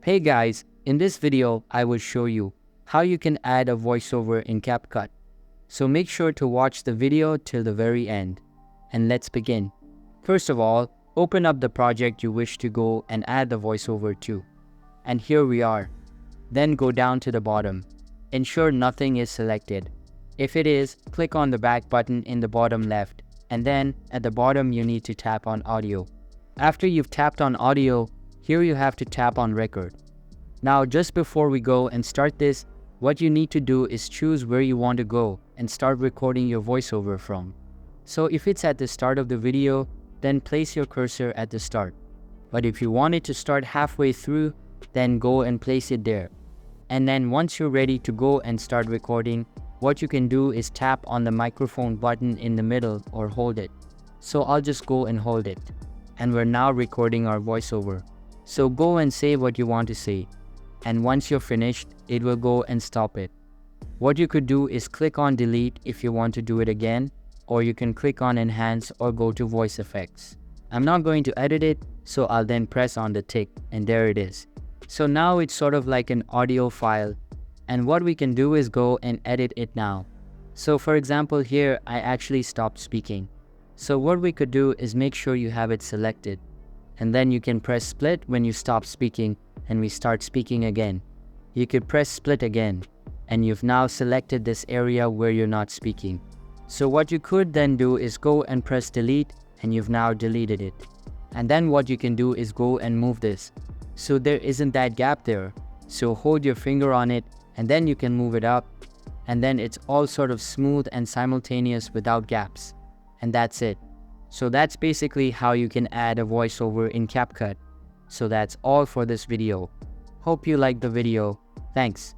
Hey guys, in this video, I will show you how you can add a voiceover in Capcut. So make sure to watch the video till the very end. And let's begin. First of all, open up the project you wish to go and add the voiceover to. And here we are. Then go down to the bottom. Ensure nothing is selected. If it is, click on the back button in the bottom left. And then at the bottom you need to tap on audio. After you've tapped on audio, here you have to tap on record. Now just before we go and start this, what you need to do is choose where you want to go and start recording your voiceover from. So if it's at the start of the video, then place your cursor at the start. But if you want it to start halfway through, then go and place it there. And then once you're ready to go and start recording, what you can do is tap on the microphone button in the middle or hold it. So I'll just go and hold it. And we're now recording our voiceover. So go and say what you want to say. And once you're finished, it will go and stop it. What you could do is click on delete if you want to do it again, or you can click on enhance or go to voice effects. I'm not going to edit it, so I'll then press on the tick and there it is. So now it's sort of like an audio file, and what we can do is go and edit it now. So for example here, I actually stopped speaking. So what we could do is make sure you have it selected, and then you can press split when you stop speaking and we start speaking again. You could press split again, and you've now selected this area where you're not speaking. So what you could then do is go and press delete, and you've now deleted it. And then what you can do is go and move this, so there isn't that gap there. So hold your finger on it, and then you can move it up, and then it's all sort of smooth and simultaneous without gaps. And that's it. So that's basically how you can add a voiceover in Capcut. So that's all for this video. Hope you liked the video. Thanks.